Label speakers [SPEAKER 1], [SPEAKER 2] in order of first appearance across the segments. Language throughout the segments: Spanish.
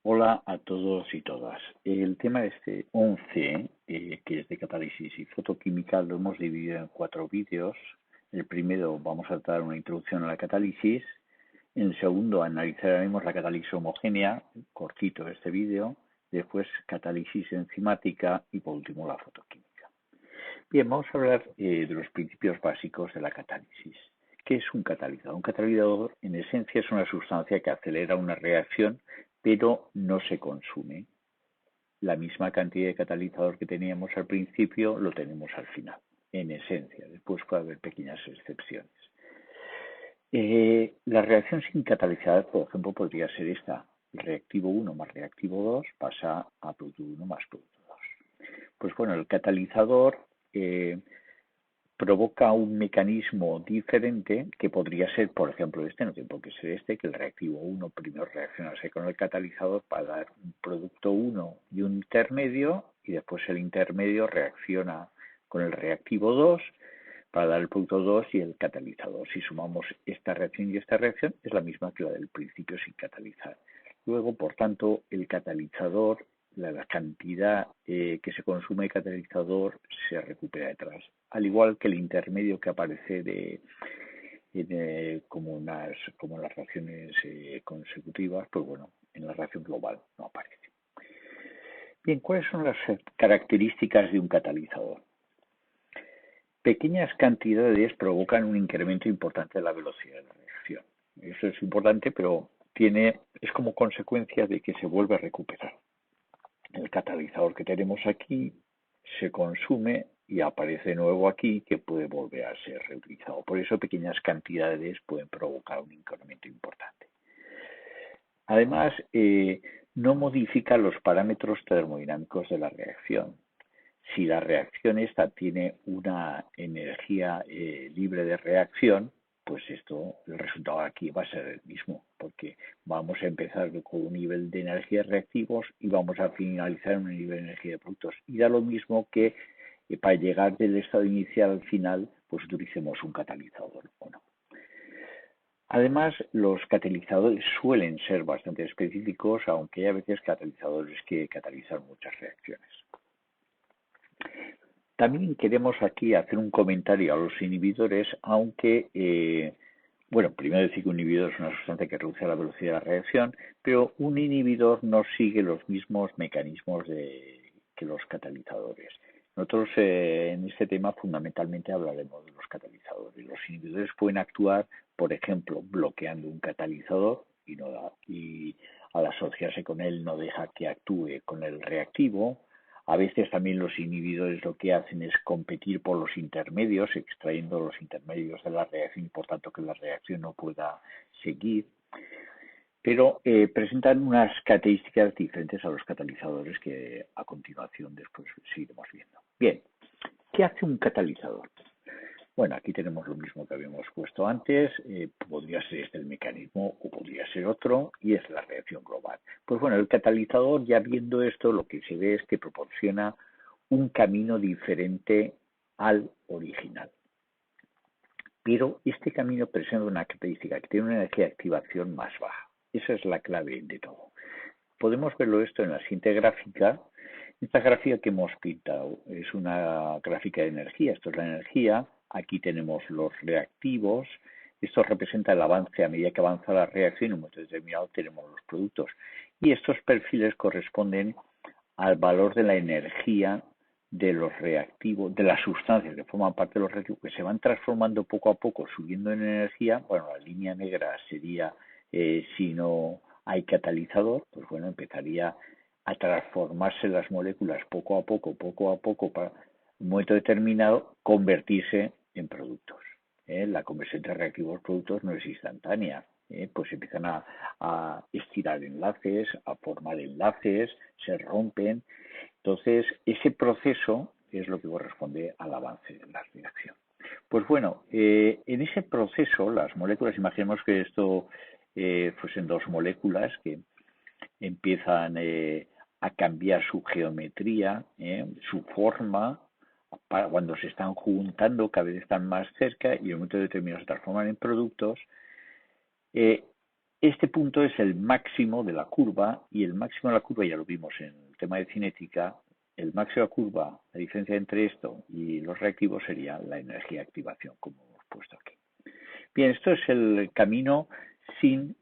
[SPEAKER 1] Hola a todos y todas. El tema este 11, que es de catálisis y fotoquímica, lo hemos dividido en 4 vídeos. El primero vamos a dar una introducción a la catálisis. En el segundo analizaremos la catálisis homogénea, cortito este vídeo. Después catálisis enzimática y por último la fotoquímica. Bien, vamos a hablar de los principios básicos de la catálisis. ¿Qué es un catalizador? Un catalizador, en esencia, es una sustancia que acelera una reacción, pero no se consume. La misma cantidad de catalizador que teníamos al principio lo tenemos al final, en esencia. Después puede haber pequeñas excepciones. La reacción sin catalizador, por ejemplo, podría ser esta. Reactivo 1 más reactivo 2 pasa a producto 1 más producto 2. Pues bueno, el catalizador provoca un mecanismo diferente que podría ser, por ejemplo, este, no tiene por qué ser este, que el reactivo 1 primero reaccionase con el catalizador para dar un producto 1 y un intermedio, y después el intermedio reacciona con el reactivo 2 para dar el producto 2 y el catalizador. Si sumamos esta reacción y esta reacción, es la misma que la del principio sin catalizar. Luego, por tanto, el catalizador, la cantidad que se consume de catalizador se recupera detrás. Al igual que el intermedio que aparece como en las reacciones consecutivas, pues bueno, en la reacción global no aparece. Bien, ¿cuáles son las características de un catalizador? Pequeñas cantidades provocan un incremento importante de la velocidad de la reacción. Eso es importante, pero es como consecuencia de que se vuelve a recuperar. El catalizador que tenemos aquí se consume y aparece de nuevo aquí, que puede volver a ser reutilizado. Por eso pequeñas cantidades pueden provocar un incremento importante. Además, no modifica los parámetros termodinámicos de la reacción. Si la reacción esta tiene una energía libre de reacción, pues el resultado aquí va a ser el mismo, porque vamos a empezar con un nivel de energía de reactivos y vamos a finalizar en un nivel de energía de productos. Y da lo mismo que para llegar del estado inicial al final, pues utilicemos un catalizador o no. Además, los catalizadores suelen ser bastante específicos, aunque hay a veces catalizadores que catalizan muchas reacciones. También queremos aquí hacer un comentario a los inhibidores, aunque, bueno, primero decir que un inhibidor es una sustancia que reduce la velocidad de la reacción, pero un inhibidor no sigue los mismos mecanismos que los catalizadores. Nosotros en este tema fundamentalmente hablaremos de los catalizadores. Los inhibidores pueden actuar, por ejemplo, bloqueando un catalizador y al asociarse con él no deja que actúe con el reactivo. A veces también los inhibidores lo que hacen es competir por los intermedios, extrayendo los intermedios de la reacción y por tanto que la reacción no pueda seguir. Pero presentan unas características diferentes a los catalizadores que a continuación después seguiremos viendo. Bien, ¿qué hace un catalizador? Bueno, aquí tenemos lo mismo que habíamos puesto antes, podría ser este el mecanismo o podría ser otro, y es la reacción global. Pues bueno, el catalizador, ya viendo esto, lo que se ve es que proporciona un camino diferente al original. Pero este camino presenta una característica que tiene una energía de activación más baja. Esa es la clave de todo. Podemos verlo esto en la siguiente gráfica. Esta gráfica que hemos pintado es una gráfica de energía. Esto es la energía. Aquí tenemos los reactivos. Esto representa el avance a medida que avanza la reacción. En un momento determinado tenemos los productos. Y estos perfiles corresponden al valor de la energía de los reactivos, de las sustancias que forman parte de los reactivos, que se van transformando poco a poco, subiendo en energía. Bueno, la línea negra sería si no hay catalizador, pues bueno, empezaría a transformarse las moléculas poco a poco, para un momento determinado convertirse en productos. La conversión entre reactivos productos no es instantánea. Pues empiezan a estirar enlaces, a formar enlaces, se rompen. Entonces, ese proceso es lo que corresponde al avance de la reacción. Pues bueno, en ese proceso, las moléculas, imaginemos que esto fuesen dos moléculas que empiezan a cambiar su geometría, su forma, cuando se están juntando cada vez están más cerca y en un momento determinado se transforman en productos. Este punto es el máximo de la curva, y el máximo de la curva ya lo vimos en el tema de cinética. El máximo de la curva, la diferencia entre esto y los reactivos sería la energía de activación, como hemos puesto aquí. Bien, esto es el camino sin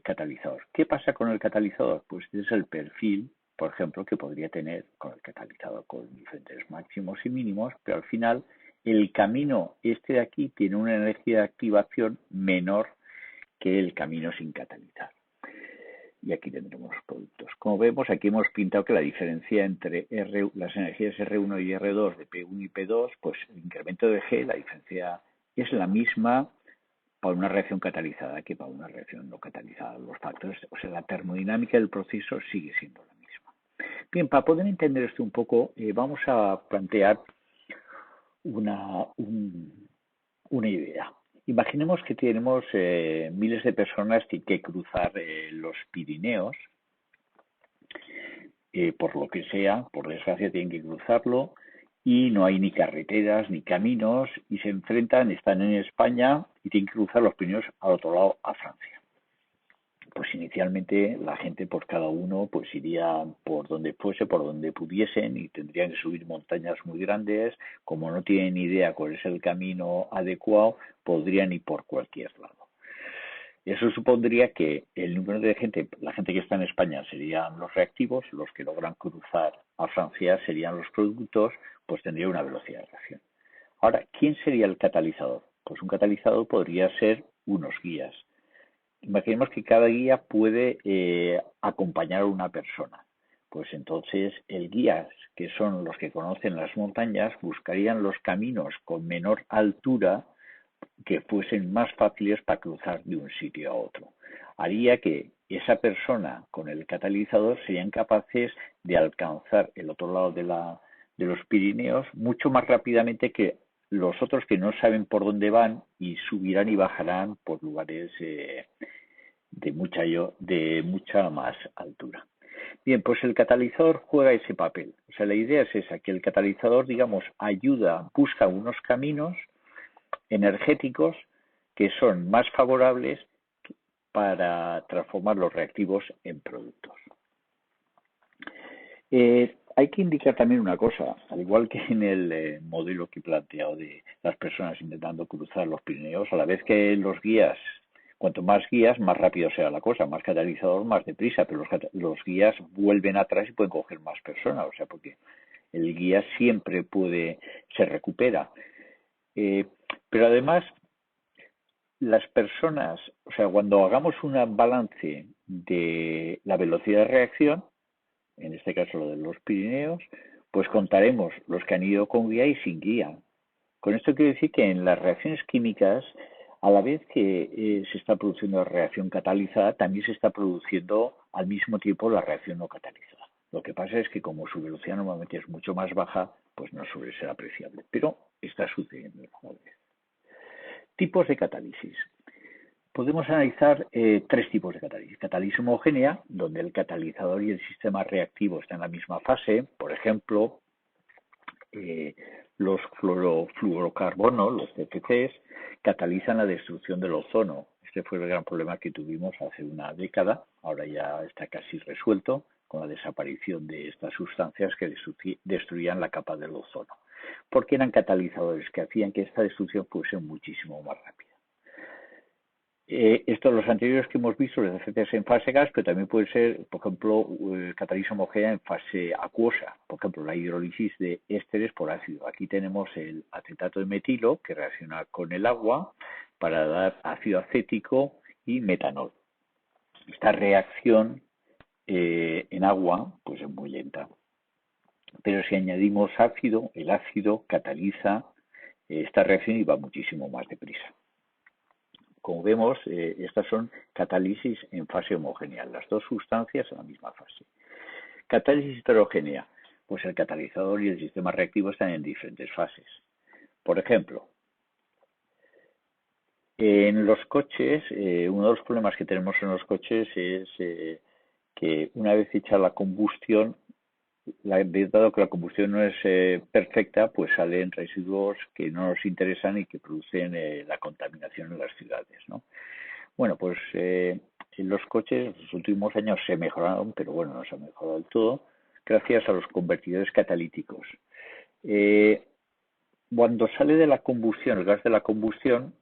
[SPEAKER 1] catalizador. ¿Qué pasa con el catalizador? Pues este es el perfil, por ejemplo, que podría tener con el catalizador, con diferentes máximos y mínimos, pero al final el camino este de aquí tiene una energía de activación menor que el camino sin catalizar. Y aquí tendremos los productos. Como vemos, aquí hemos pintado que la diferencia entre las energías R1 y R2 de P1 y P2, pues el incremento de G, la diferencia es la misma para una reacción catalizada que para una reacción no catalizada. Los factores, o sea, la termodinámica del proceso sigue siendo la misma. Bien, para poder entender esto un poco, vamos a plantear una idea. Imaginemos que tenemos miles de personas que hay que cruzar los Pirineos, por lo que sea, por desgracia tienen que cruzarlo, y no hay ni carreteras ni caminos, y se enfrentan, están en España y tienen que cruzar los Pirineos al otro lado, a Francia. Pues inicialmente la gente, por cada uno, pues iría por donde fuese, por donde pudiesen, y tendrían que subir montañas muy grandes. Como no tienen idea cuál es el camino adecuado, podrían ir por cualquier lado. Eso supondría que el número de gente, la gente que está en España serían los reactivos, los que logran cruzar a Francia serían los productos, pues tendría una velocidad de reacción. Ahora, ¿quién sería el catalizador? Pues un catalizador podría ser unos guías. Imaginemos que cada guía puede acompañar a una persona. Pues entonces el guía, que son los que conocen las montañas, buscarían los caminos con menor altura que fuesen más fáciles para cruzar de un sitio a otro. Haría que esa persona con el catalizador serían capaces de alcanzar el otro lado de los Pirineos mucho más rápidamente que los otros, que no saben por dónde van y subirán y bajarán por lugares de mucha más altura. Bien, pues el catalizador juega ese papel. O sea, la idea es esa, que el catalizador, digamos, ayuda, busca unos caminos energéticos que son más favorables para transformar los reactivos en productos. Hay que indicar también una cosa, al igual que en el modelo que he planteado de las personas intentando cruzar los Pirineos, a la vez que los guías, cuanto más guías, más rápido sea la cosa, más catalizador, más deprisa, pero los guías vuelven atrás y pueden coger más personas, o sea, porque el guía siempre se recupera. Pero además, las personas, o sea, cuando hagamos un balance de la velocidad de reacción, en este caso lo de los Pirineos, pues contaremos los que han ido con guía y sin guía. Con esto quiero decir que en las reacciones químicas, a la vez que se está produciendo la reacción catalizada, también se está produciendo al mismo tiempo la reacción no catalizada. Lo que pasa es que como su velocidad normalmente es mucho más baja, pues no suele ser apreciable, pero está sucediendo a la vez. Tipos de catálisis. Podemos analizar tres tipos de catálisis. Catálisis homogénea, donde el catalizador y el sistema reactivo están en la misma fase. Por ejemplo, los fluorocarbonos, los CFCs, catalizan la destrucción del ozono. Este fue el gran problema que tuvimos hace una década. Ahora ya está casi resuelto con la desaparición de estas sustancias que destruían la capa del ozono, porque eran catalizadores que hacían que esta destrucción fuese muchísimo más rápida. Estos, los anteriores que hemos visto, los efectos en fase gas, pero también puede ser, por ejemplo, catálisis homogénea en fase acuosa. Por ejemplo, la hidrólisis de ésteres por ácido. Aquí tenemos el acetato de metilo, que reacciona con el agua para dar ácido acético y metanol. Esta reacción en agua pues es muy lenta. Pero si añadimos ácido, el ácido cataliza esta reacción y va muchísimo más deprisa. Como vemos, estas son catálisis en fase homogénea, las dos sustancias en la misma fase. Catálisis heterogénea, pues el catalizador y el sistema reactivo están en diferentes fases. Por ejemplo, en los coches, uno de los problemas que tenemos en los coches es que una vez hecha la combustión, dado que la combustión no es perfecta, pues salen residuos que no nos interesan y que producen la contaminación en las ciudades, ¿no? Bueno, pues en los coches en los últimos años se mejoraron, pero bueno, no se ha mejorado del todo, gracias a los convertidores catalíticos. Eh, Cuando sale de la combustión, el gas de la combustión,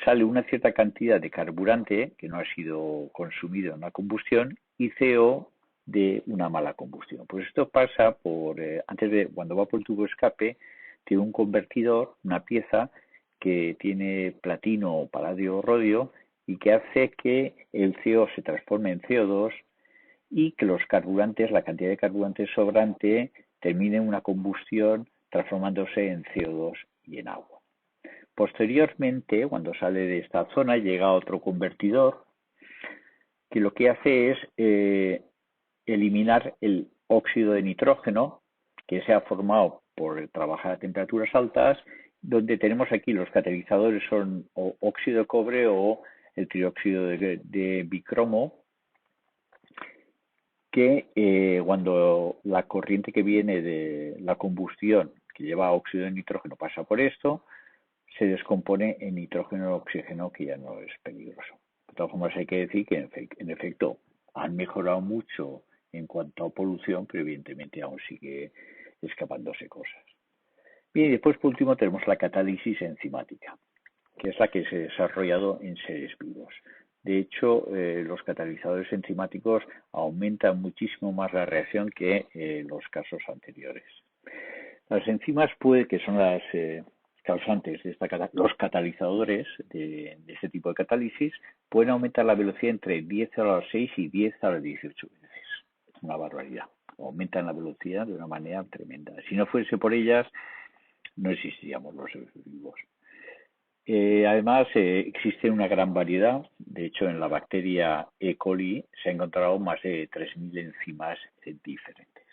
[SPEAKER 1] sale una cierta cantidad de carburante que no ha sido consumido en la combustión y CO de una mala combustión. Pues esto pasa por, cuando va por el tubo de escape, tiene un convertidor, una pieza que tiene platino, paladio o rodio y que hace que el CO se transforme en CO2 y que los carburantes, la cantidad de carburante sobrante, termine en una combustión transformándose en CO2 y en agua. Posteriormente, cuando sale de esta zona, llega otro convertidor que lo que hace es eliminar el óxido de nitrógeno que se ha formado por trabajar a temperaturas altas, donde tenemos aquí los catalizadores son o óxido de cobre o el trióxido de bicromo, que cuando la corriente que viene de la combustión que lleva óxido de nitrógeno pasa por esto, se descompone en nitrógeno y oxígeno, que ya no es peligroso. De todas formas, hay que decir que en efecto han mejorado mucho en cuanto a polución, pero evidentemente aún sigue escapándose cosas. Bien, y después por último tenemos la catálisis enzimática, que es la que se ha desarrollado en seres vivos. De hecho, los catalizadores enzimáticos aumentan muchísimo más la reacción que los casos anteriores. Las enzimas que son las causantes de los catalizadores de este tipo de catálisis, pueden aumentar la velocidad entre 10 a la 6 y 10 a la 18 veces. Una barbaridad. Aumentan la velocidad de una manera tremenda. Si no fuese por ellas, no existiríamos los seres vivos. Además, existe una gran variedad. De hecho, en la bacteria E. coli se han encontrado más de 3.000 enzimas diferentes.